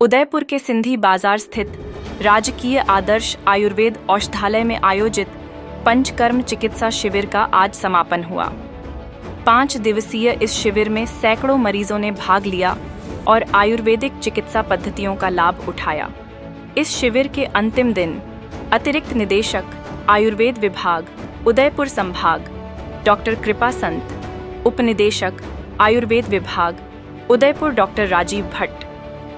उदयपुर के सिंधी बाजार स्थित राजकीय आदर्श आयुर्वेद औषधालय में आयोजित पंचकर्म चिकित्सा शिविर का आज समापन हुआ। 5 दिवसीय इस शिविर में सैकड़ों मरीजों ने भाग लिया और आयुर्वेदिक चिकित्सा पद्धतियों का लाभ उठाया। इस शिविर के अंतिम दिन अतिरिक्त निदेशक आयुर्वेद विभाग उदयपुर संभाग डॉक्टर कृपा संत, उपनिदेशक आयुर्वेद विभाग उदयपुर डॉक्टर राजीव भट्ट,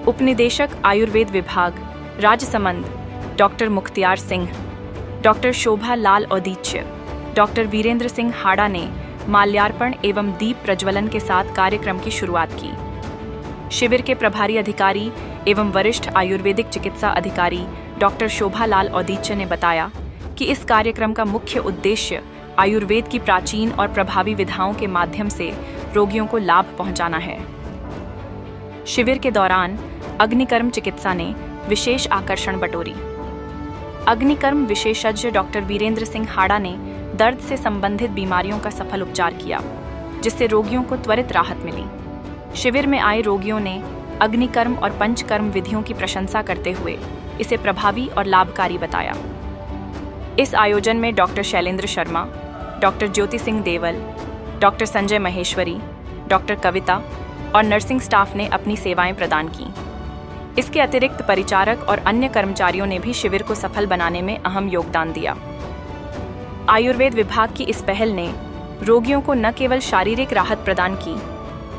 उपनिदेशक आयुर्वेद विभाग राजसमंद डॉक्टर मुख्तियार सिंह, डॉक्टर शोभा लाल औदीच्य, डॉक्टर वीरेंद्र सिंह हाड़ा ने माल्यार्पण एवं दीप प्रज्वलन के साथ कार्यक्रम की शुरुआत की। शिविर के प्रभारी अधिकारी एवं वरिष्ठ आयुर्वेदिक चिकित्सा अधिकारी डॉक्टर शोभा लाल औदीच्य ने बताया कि इस कार्यक्रम का मुख्य उद्देश्य आयुर्वेद की प्राचीन और प्रभावी विधाओं के माध्यम से रोगियों को लाभ पहुंचाना है। शिविर के दौरान अग्निकर्म चिकित्सा ने विशेष आकर्षण बटोरी। अग्निकर्म विशेषज्ञ डॉक्टर वीरेंद्र सिंह हाड़ा ने दर्द से संबंधित बीमारियों का सफल उपचार किया, जिससे रोगियों को त्वरित राहत मिली। शिविर में आए रोगियों ने अग्निकर्म और पंचकर्म विधियों की प्रशंसा करते हुए इसे प्रभावी और लाभकारी बताया। इस आयोजन में डॉक्टर शैलेंद्र शर्मा, डॉक्टर ज्योति सिंह देवल, डॉक्टर संजय महेश्वरी, डॉक्टर कविता और नर्सिंग स्टाफ ने अपनी सेवाएं प्रदान की। इसके अतिरिक्त परिचारक और अन्य कर्मचारियों ने भी शिविर को सफल बनाने में अहम योगदान दिया। आयुर्वेद विभाग की इस पहल ने रोगियों को न केवल शारीरिक राहत प्रदान की,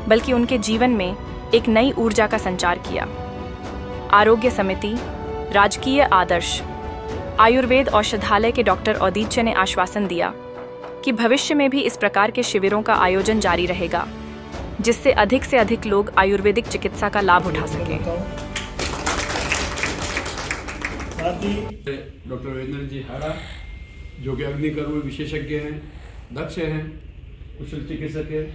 बल्कि उनके जीवन में एक नई ऊर्जा का संचार किया। आरोग्य समिति राजकीय आदर्श आयुर्वेद औषधालय के डॉक्टर औदीच्य ने आश्वासन दिया कि भविष्य में भी इस प्रकार के शिविरों का आयोजन जारी रहेगा, जिससे अधिक से अधिक लोग आयुर्वेदिक चिकित्सा का लाभ उठा सकें। डॉक्टर वीरेंद्र जी हाड़ा, जो कि अग्निकर्म विशेषज्ञ हैं, दक्ष हैं, कुशल चिकित्सक हैं,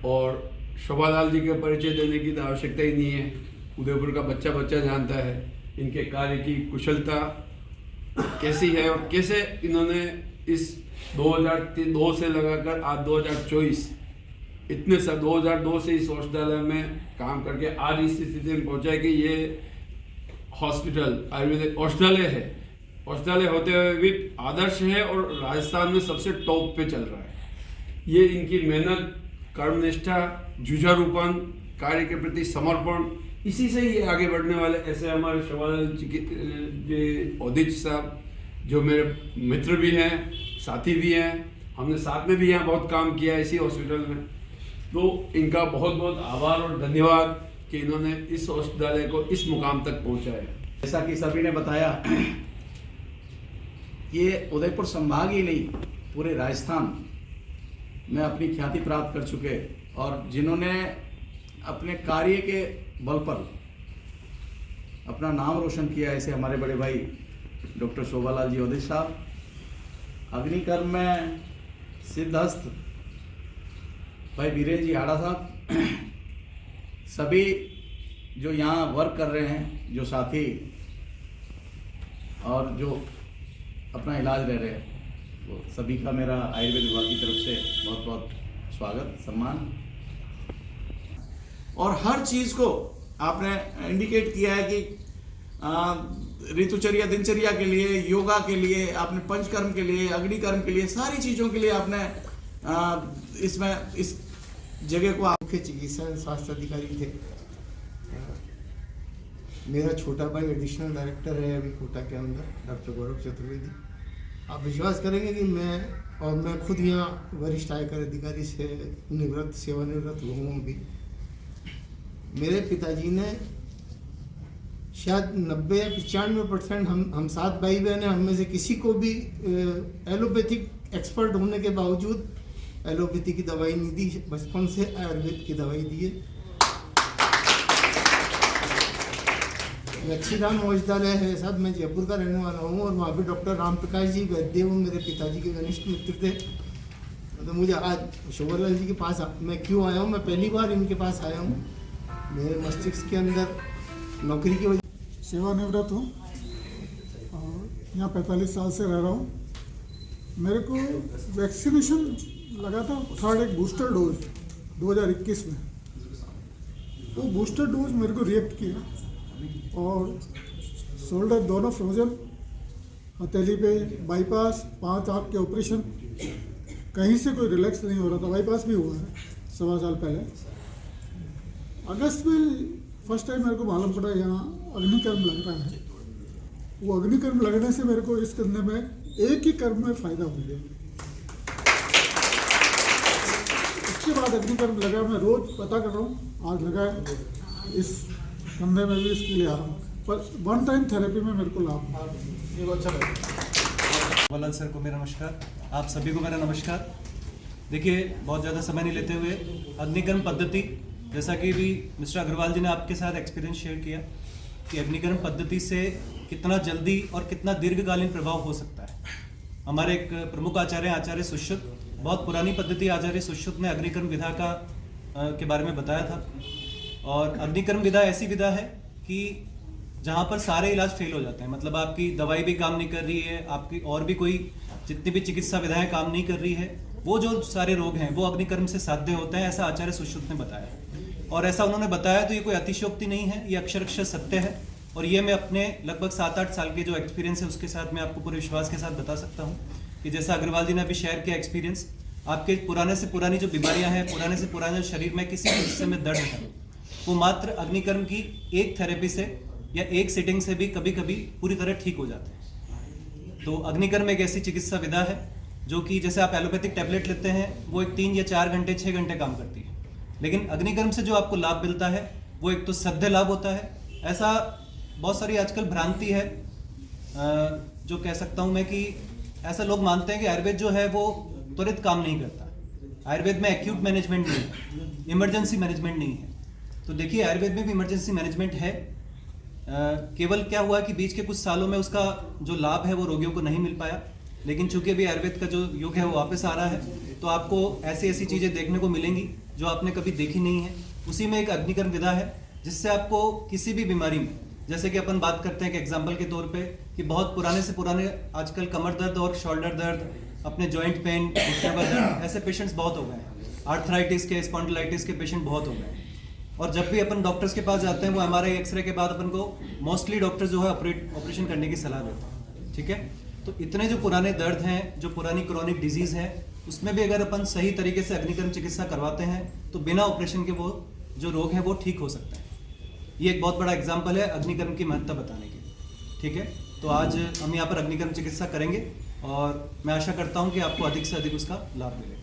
और शोभालाल जी का परिचय देने की तो आवश्यकता ही नहीं है। उदयपुर का बच्चा बच्चा जानता है इनके कार्य की कुशलता कैसी है और कैसे इन्होंने इस 2002 से लगाकर आज 2024 इतने साल 2002 से इस औषधालय में काम करके आज इस स्थिति में पहुंचा है कि ये हॉस्पिटल आयुर्वेदिक औषधालय है। औषधालय होते हुए भी आदर्श है और राजस्थान में सबसे टॉप पे चल रहा है। ये इनकी मेहनत, कर्मनिष्ठा, जुझारूपन, कार्य के प्रति समर्पण, इसी से ही आगे बढ़ने वाले। ऐसे हमारे शोभालाल जी औदीच्य साहब, जो मेरे मित्र भी हैं, साथी भी हैं, हमने साथ में भी यहाँ बहुत काम किया इसी हॉस्पिटल में। तो इनका बहुत बहुत आभार और धन्यवाद कि इन्होंने इस औषधालय को इस मुकाम तक पहुँचाया। जैसा कि सभी ने बताया, ये उदयपुर संभाग ही नहीं पूरे राजस्थान में अपनी ख्याति प्राप्त कर चुके और जिन्होंने अपने कार्य के बल पर अपना नाम रोशन किया, ऐसे हमारे बड़े भाई डॉक्टर शोभालाल जी औदीच्य साहब, अग्निकर्म में सिद्धहस्त भाई वीरेंद्र जी हाड़ा साहब, सभी जो यहाँ वर्क कर रहे हैं, जो साथी और जो अपना इलाज ले रहे हैं, वो सभी का मेरा आयुर्वेद विभाग की तरफ से बहुत बहुत स्वागत, सम्मान। और हर चीज़ को आपने इंडिकेट किया है कि ऋतुचर्या, दिनचर्या के लिए, योगा के लिए, आपने पंचकर्म के लिए, अग्निकर्म के लिए, सारी चीज़ों के लिए आपने इसमें इस जगह को मुख्य चिकित्सा स्वास्थ्य अधिकारी थे। मेरा छोटा भाई एडिशनल डायरेक्टर है अभी कोटा के अंदर, डॉक्टर गौरव चतुर्वेदी। आप विश्वास करेंगे कि मैं खुद यहाँ वरिष्ठ आयकर अधिकारी से निवृत्त, सेवानिवृत्त हुआ हूँ भी। मेरे पिताजी ने शायद 90 या 95% हम 7 भाई बहन हैं, हम में से किसी को भी एलोपैथिक एक्सपर्ट होने के बावजूद एलोपैथी की दवाई नहीं दी। बचपन से आयुर्वेद की दवाई दी है। लक्ष्मीराम औषधालय है साहब, मैं जयपुर का रहने वाला हूँ और वहाँ पे डॉक्टर राम प्रकाश जी वैद्य मेरे पिताजी के घनिष्ठ मित्र थे। तो मुझे आज शोभालाल जी के पास मैं क्यों आया हूँ, मैं पहली बार इनके पास आया हूँ। मेरे मस्तिष्क के अंदर नौकरी की वजह सेवानिवृत्त हूँ और यहाँ 45 साल से रह रहा हूँ। मेरे को वैक्सीनेशन लगा था, थर्ड एक बूस्टर डोज 2021 में। तो बूस्टर डोज मेरे को रिएक्ट किया और शोल्डर दोनों फ्रोजन, हथेली पे बाईपास, 5 आँख के ऑपरेशन, कहीं से कोई रिलैक्स नहीं हो रहा था। बाईपास भी हुआ है 1.25 साल पहले। अगस्त में फर्स्ट टाइम मेरे को मालूम पड़ा यहाँ अग्निकर्म लग रहा है। वो अग्निकर्म लगने से मेरे को इस करने में एक ही कर्म में फ़ायदा हो गया। उसके बाद अग्निकर्म लगा, मैं रोज़ पता कर रहा हूँ, आज लगा है, इस कंधे में भी इसके लिए आ रहा हूँ। पर 1 टाइम थेरेपी में मेरे को लाभ हुआ। ये अच्छा लगा। वलाल सर को मेरा नमस्कार, आप सभी को मेरा नमस्कार। देखिए, बहुत ज़्यादा समय नहीं लेते हुए अग्निकर्म पद्धति, जैसा कि भी मिस्टर अग्रवाल जी ने आपके साथ एक्सपीरियंस शेयर किया कि अग्निकर्म पद्धति से कितना जल्दी और कितना दीर्घकालीन प्रभाव हो सकता है। हमारे एक प्रमुख आचार्य सुश्रुत, बहुत पुरानी पद्धति आचार्य सुश्रुत ने अग्निकर्म विधा के बारे में बताया था। और अग्निकर्म विधा ऐसी विधा है कि जहाँ पर सारे इलाज फेल हो जाते हैं, मतलब आपकी दवाई भी काम नहीं कर रही है, आपकी और भी कोई जितनी भी चिकित्सा विधाएं काम नहीं कर रही है, वो जो सारे रोग हैं वो अग्निकर्म से साध्य होते हैं, ऐसा आचार्य सुश्रुत ने बताया। और ऐसा उन्होंने बताया तो ये कोई अतिशयोक्ति नहीं है, ये अक्षरशः सत्य है। और ये मैं अपने लगभग 7-8 साल के जो एक्सपीरियंस है उसके साथ मैं आपको पूरे विश्वास के साथ बता सकता हूँ कि जैसा अग्रवाल जी ने अभी शेयर किया एक्सपीरियंस, आपके पुराने से पुरानी जो बीमारियाँ हैं, पुराने से पुराने शरीर में किसी भी हिस्से में दर्द है, वो मात्र अग्निकर्म की एक थेरेपी से या एक सिटिंग से भी कभी कभी पूरी तरह ठीक हो जाते हैं। तो अग्निकर्म एक ऐसी चिकित्सा विधा है जो कि जैसे आप एलोपैथिक टैबलेट लेते हैं वो एक 3 या 4 घंटे 6 घंटे काम करती है, लेकिन अग्निकर्म से जो आपको लाभ मिलता है वो एक तो सद्य लाभ होता है। ऐसा बहुत सारी आजकल भ्रांति है, जो कह सकता हूँ मैं कि ऐसा लोग मानते हैं कि आयुर्वेद जो है वो त्वरित काम नहीं करता। आयुर्वेद में एक्यूट मैनेजमेंट नहीं है, इमरजेंसी मैनेजमेंट नहीं है। तो देखिए, आयुर्वेद में भी इमरजेंसी मैनेजमेंट है। केवल क्या हुआ कि बीच के कुछ सालों में उसका जो लाभ है वो रोगियों को नहीं मिल पाया, लेकिन चूंकि अभी आयुर्वेद का जो युग है वो वापस आ रहा है, तो आपको ऐसी ऐसी चीज़ें देखने को मिलेंगी जो आपने कभी देखी नहीं है। उसी में एक अग्निकर्म विधा है जिससे आपको किसी भी बीमारी में, जैसे कि अपन बात करते हैं कि एग्जाम्पल के तौर पे कि बहुत पुराने से पुराने आजकल कमर दर्द और शोल्डर दर्द, अपने जॉइंट पेन, घुटने का दर्द, ऐसे पेशेंट्स बहुत हो गए हैं। आर्थराइटिस के, स्पॉन्डिलाइटिस के पेशेंट बहुत हो गए हैं। और जब भी अपन डॉक्टर्स के पास जाते हैं वो एमआरआई एक्सरे के बाद अपन को मोस्टली डॉक्टर जो है ऑपरेशन करने की सलाह देते हैं। ठीक है, तो इतने जो पुराने दर्द हैं, जो पुरानी क्रोनिक डिजीज़ है, उसमें भी अगर अपन सही तरीके से अग्निकर्म चिकित्सा करवाते हैं तो बिना ऑपरेशन के वो जो रोग हैं वो ठीक हो सकते हैं। ये एक बहुत बड़ा एग्जाम्पल है अग्निकर्म की महत्ता बताने की। ठीक है, तो आज हम यहाँ पर अग्निकर्म चिकित्सा करेंगे और मैं आशा करता हूँ कि आपको अधिक से अधिक उसका लाभ मिलेगा।